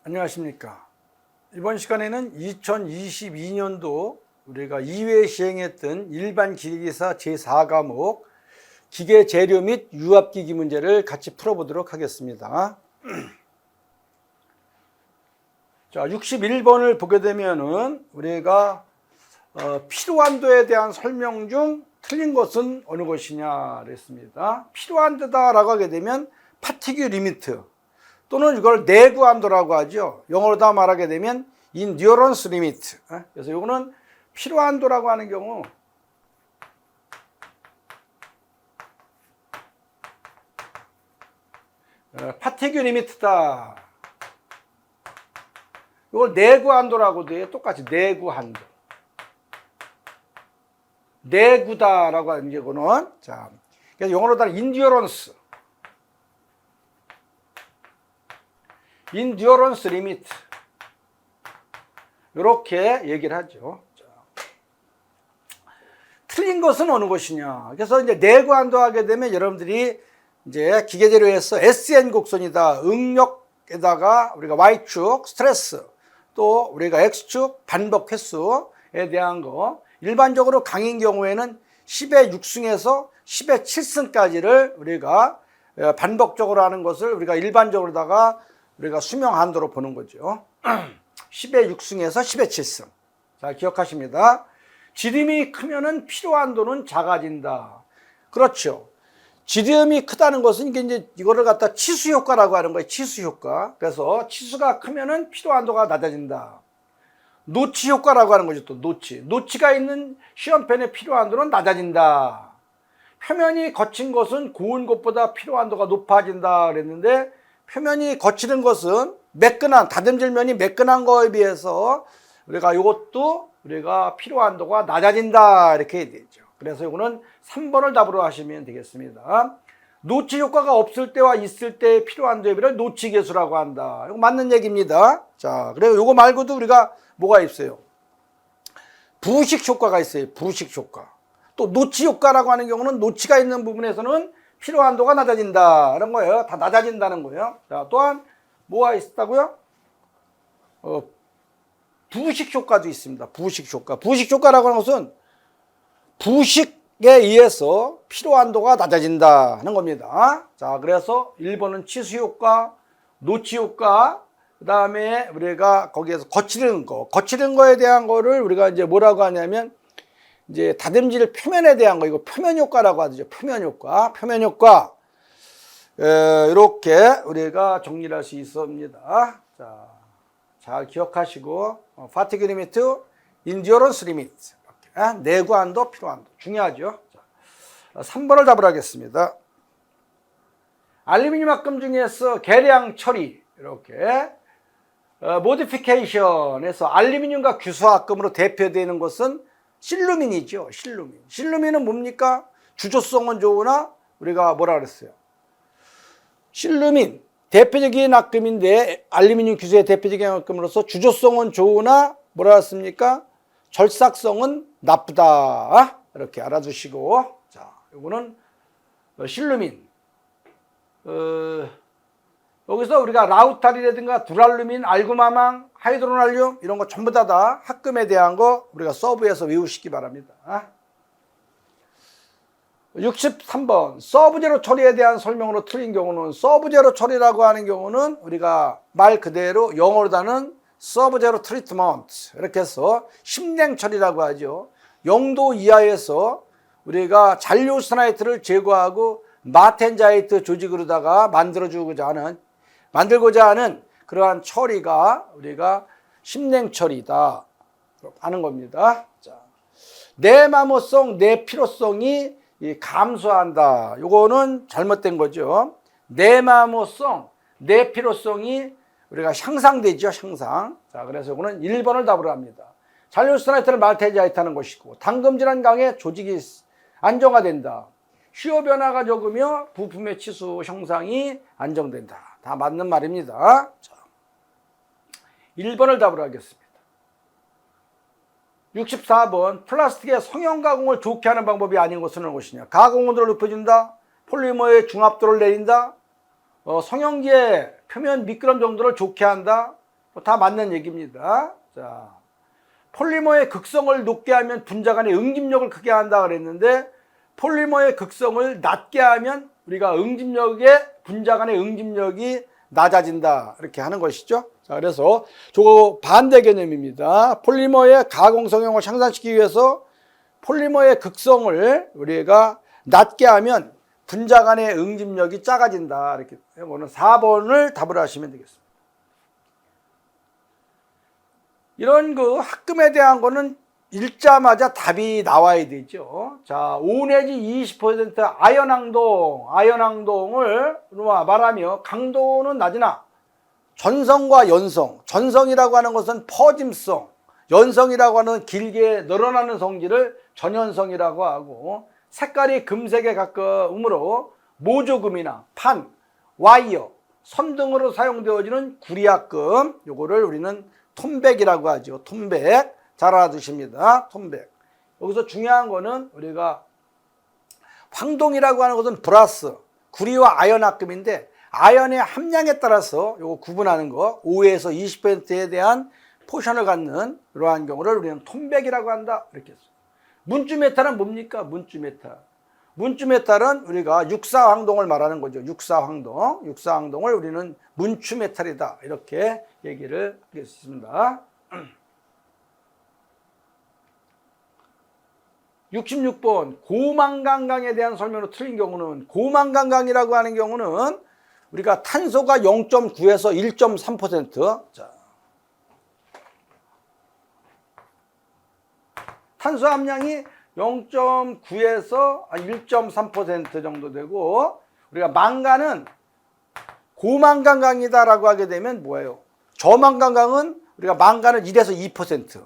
안녕하십니까. 이번 시간에는 2022년도 우리가 2회 시행했던 일반 기계기사 제4과목 기계 재료 및 유압기기 문제를 같이 풀어보도록 하겠습니다. 자, 61번을 보게 되면은 우리가 필요한도에 대한 설명 중 틀린 것은 어느 것이냐 그랬습니다. 필요한도다라고 하게 되면 파티큐 리미트 또는 이걸 내구한도라고 하죠. 영어로 다 말하게 되면 인듀어런스 리미트. 그래서 이거는 필요한도라고 하는 경우 파티큐 리미트다. 이걸 내구한도라고도 해요. 똑같이 내구한도. 내구다라고 하는 경우는 자, 그래서 영어로 다 인듀어런스. 인듀어런스 리미트 이렇게 얘기를 하죠. 자, 틀린 것은 어느 것이냐. 그래서 이제 내구한도 하게 되면 여러분들이 이제 기계재료에서 SN 곡선이다. 응력에다가 우리가 Y축 스트레스 또 우리가 X축 반복 횟수에 대한 거 일반적으로 강인 경우에는 10의 6승에서 10의 7승까지를 우리가 반복적으로 하는 것을 우리가 일반적으로다가 우리가 수명 한도로 보는 거죠. 10의 6승에서 10의 7승. 자, 기억하십니다. 지름이 크면은 필요 한도는 작아진다. 그렇죠. 지름이 크다는 것은 이제 이거를 갖다 치수 효과라고 하는 거예요. 치수 효과. 그래서 치수가 크면은 필요 한도가 낮아진다. 노치 효과라고 하는 거죠. 또 노치. 노치가 있는 시험펜의 필요 한도는 낮아진다. 표면이 거친 것은 고운 것보다 필요 한도가 높아진다 그랬는데 표면이 거치는 것은 매끈한, 다듬질면이 매끈한 거에 비해서 우리가 이것도 우리가 필요 한도가 낮아진다 이렇게 해야 되죠. 그래서 이거는 3번을 답으로 하시면 되겠습니다. 노치 효과가 없을 때와 있을 때의 필요 한도의 비를 노치 계수라고 한다. 이거 맞는 얘기입니다. 자, 그리고 이거 말고도 우리가 뭐가 있어요? 부식 효과가 있어요. 부식 효과. 또 노치 효과라고 하는 경우는 노치가 있는 부분에서는 필요 한도가 낮아진다. 이런 거예요. 다 낮아진다는 거예요. 자, 또한 뭐가 있다고요? 부식 효과도 있습니다. 부식 효과. 부식 효과라고 하는 것은 부식에 의해서 필요 한도가 낮아진다 하는 겁니다. 자, 그래서 1번은 치수 효과, 노치 효과, 그 다음에 우리가 거기에서 거치는 거에 대한 거를 우리가 이제 뭐라고 하냐면 이제 다듬질 표면에 대한 거, 이거 표면 효과라고 하죠. 표면 효과. 이렇게 우리가 정리를 할 수 있습니다. 자, 잘 기억하시고, 파티큐 리미트, 인듀어런스 리미트. 내구한도, 필요한도. 중요하죠. 자, 3번을 답을 하겠습니다. 알루미늄 합금 중에서 개량 처리, 이렇게, 모디피케이션에서 알루미늄과 규소 합금으로 대표되는 것은 실루민이죠. 실루민. 실루민은 뭡니까? 주조성은 좋으나 우리가 뭐라 그랬어요? 실루민 대표적인 합금인데 알루미늄 규소의 대표적인 합금으로서 주조성은 좋으나 뭐라 했습니까? 절삭성은 나쁘다. 이렇게 알아두시고, 자, 이거는 실루민. 여기서 우리가 라우탈이라든가 두랄루민, 알구마망, 하이드로날륨 이런 거 전부 다 합금에 대한 거 우리가 서브에서 외우시기 바랍니다. 63번 서브제로 처리에 대한 설명으로 틀린 경우는 서브제로 처리라고 하는 경우는 우리가 말 그대로 영어로다는 서브제로 트리트먼트 이렇게 해서 심냉 처리라고 하죠. 0도 이하에서 우리가 잔류스나이트를 제거하고 마텐자이트 조직으로다가 만들고자 하는 그러한 처리가 우리가 심냉 처리다 하는 겁니다. 자, 내마모성, 내필요성이 감소한다. 요거는 잘못된 거죠. 내마모성, 내필요성이 우리가 향상되죠. 향상. 자, 그래서 이거는 1번을 답으로 합니다. 잔류스나이트를 마텐자이트 하는 것이고 당금질환 강에 조직이 안정화된다. 시효 변화가 적으며 부품의 치수 형상이 안정된다. 다 맞는 말입니다. 자, 1번을 답으로 하겠습니다. 64번 플라스틱의 성형 가공을 좋게 하는 방법이 아닌 것은 무엇이냐. 가공 온도를 높여준다. 폴리머의 중압도를 내린다. 성형기의 표면 미끄럼 정도를 좋게 한다. 다 맞는 얘기입니다. 자, 폴리머의 극성을 높게 하면 분자 간의 응집력을 크게 한다 그랬는데 폴리머의 극성을 낮게 하면 우리가 분자 간의 응집력이 낮아진다 이렇게 하는 것이죠. 자, 그래서 저거 반대 개념입니다. 폴리머의 가공 성형을 향상시키기 위해서 폴리머의 극성을 우리가 낮게 하면 분자 간의 응집력이 작아진다. 이렇게 이거는 4번을 답을 하시면 되겠습니다. 이런 그 학금에 대한 거는 읽자마자 답이 나와야 되죠. 자, 5 내지 20% 아연항동을 말하며 강도는 낮으나 전성과 연성, 전성이라고 하는 것은 퍼짐성, 연성이라고 하는 길게 늘어나는 성질을 전연성이라고 하고 색깔이 금색에 가까우므로 모조금이나 판, 와이어, 선 등으로 사용되어지는 구리학금, 요거를 우리는 톤백이라고 하죠. 톤백. 잘 알아두십니다. 톤백. 여기서 중요한 거는 우리가 황동이라고 하는 것은 브라스, 구리와 아연학금인데 아연의 함량에 따라서 요거 구분하는 거 5에서 20%에 대한 포션을 갖는 이러한 경우를 우리는 톤백이라고 한다. 이렇게 했어요. 문주메탈은 뭡니까? 문주메탈은 우리가 육사황동을 말하는 거죠. 육사황동을 우리는 문추메탈이다. 이렇게 얘기를 하겠습니다. 66번 고만강강에 대한 설명으로 틀린 경우는 고만강강이라고 하는 경우는 우리가 탄소가 0.9에서 1.3%. 자, 탄소 함량이 0.9에서 1.3% 정도 되고 우리가 망간은 고만강강이다라고 하게 되면 뭐예요? 저만강강은 우리가 망간을 1에서 2%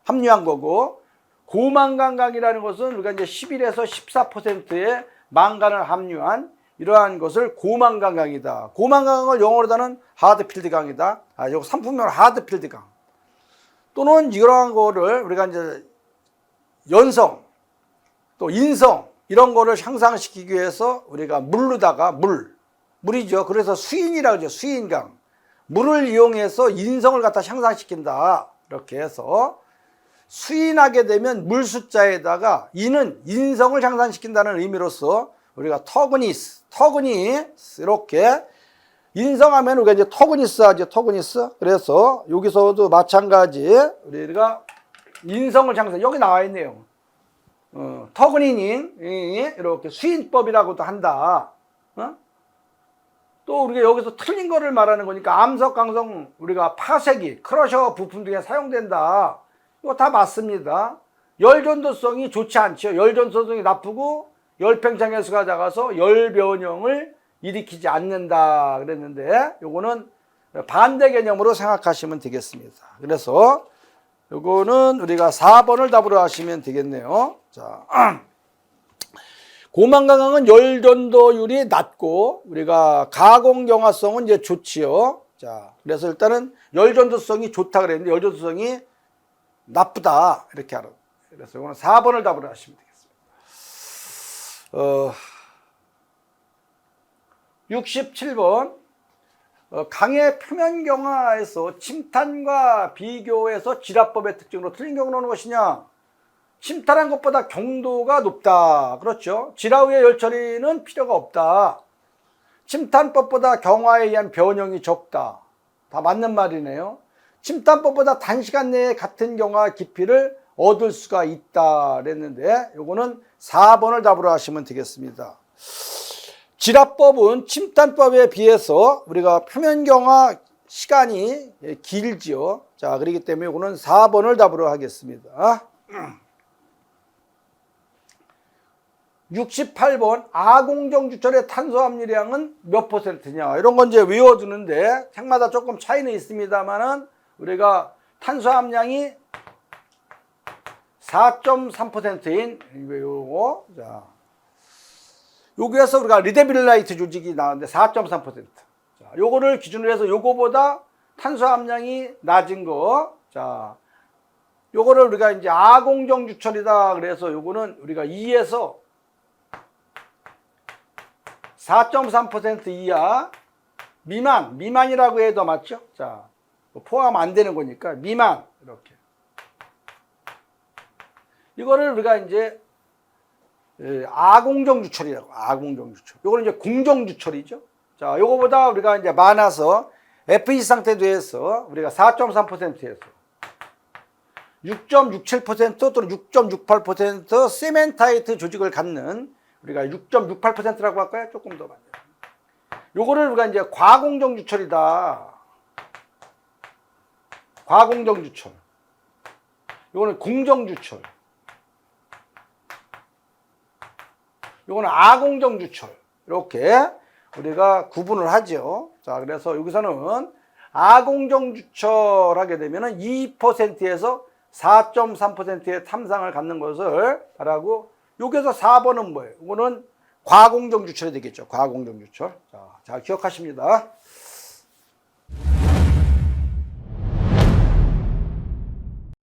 함유한 거고 고만강강이라는 것은 우리가 이제 11에서 14%의 망간을 함유한 이러한 것을 고만강강이다. 고만강강을 영어로다는 하드필드강이다. 요거 상품명으로 하드필드강. 또는 이러한 거를 우리가 이제 연성, 또 인성 이런 거를 향상시키기 위해서 우리가 물로다가 물이죠. 그래서 수인이라고 하죠. 수인강. 물을 이용해서 인성을 갖다 향상시킨다. 이렇게 해서 수인하게 되면 물 숫자에다가 이는 인성을 향상시킨다는 의미로서 우리가 터그니스 이렇게 인성하면 우리가 이제 터그니스 하죠. 터그니스. 그래서 여기서도 마찬가지 우리가 인성을 향상 여기 나와 있네요. 터그니닝 이렇게 수인법이라고도 한다. 또 우리가 여기서 틀린 거를 말하는 거니까 암석, 강성 우리가 파쇄기, 크러셔 부품 등에 사용된다. 이거 다 맞습니다. 열전도성이 좋지 않죠. 열전도성이 나쁘고 열팽창해수가 작아서 열변형을 일으키지 않는다 그랬는데 요거는 반대 개념으로 생각하시면 되겠습니다. 그래서 요거는 우리가 4번을 답으로 하시면 되겠네요. 자, 고만강강은 열전도율이 낮고 우리가 가공경화성은 이제 좋지요. 자, 그래서 일단은 열전도성이 좋다 그랬는데 열전도성이 나쁘다 이렇게 알아. 그래서 이거는 4번을 답으로 하시면 되겠습니다. 67번 강의 표면 경화에서 침탄과 비교해서 지라법의 특징으로 틀린 경우는 어느 것이냐? 침탄한 것보다 경도가 높다. 그렇죠. 지라 후의 열 처리는 필요가 없다. 침탄법보다 경화에 의한 변형이 적다. 다 맞는 말이네요. 침탄법보다 단시간 내에 같은 경화 깊이를 얻을 수가 있다 그랬는데 요거는 4번을 답으로 하시면 되겠습니다. 지라법은 침탄법에 비해서 우리가 표면 경화 시간이 길지요. 자, 그렇기 때문에 이거는 4번을 답으로 하겠습니다. 68번 아공정 주철의 탄소 함유량은 몇 %냐? 이런 건 이제 외워두는데 책마다 조금 차이는 있습니다만은 우리가 탄소 함량이 4.3%인 요거. 자, 여기에서 우리가 리데빌라이트 조직이 나왔는데 4.3%. 자, 요거를 기준으로 해서 요거보다 탄소 함량이 낮은 거. 자, 요거를 우리가 이제 아공정 주철이다. 그래서 요거는 우리가 2에서 4.3% 이하 미만이라고 해도 맞죠? 자, 포함 안 되는 거니까 미만 이렇게. 이거를 우리가 이제 아공정주철이라고. 아공정주철. 요거는 이제 공정주철이죠. 자, 요거보다 우리가 이제 많아서 FE 상태 돼서 우리가 4.3%에서 6.67% 또는 6.68% 세멘타이트 조직을 갖는 우리가 6.68%라고 할까요? 조금 더 많아요. 요거를 우리가 이제 과공정주철이다. 과공정주철. 요거는 공정주철. 요거는 아공정주철. 이렇게 우리가 구분을 하죠. 자, 그래서 여기서는 아공정주철 하게 되면은 2%에서 4.3%의 탐상을 갖는 것을 말하고, 여기서 4번은 뭐예요? 이거는 과공정주철이 되겠죠. 과공정주철. 자, 잘 기억하십니다.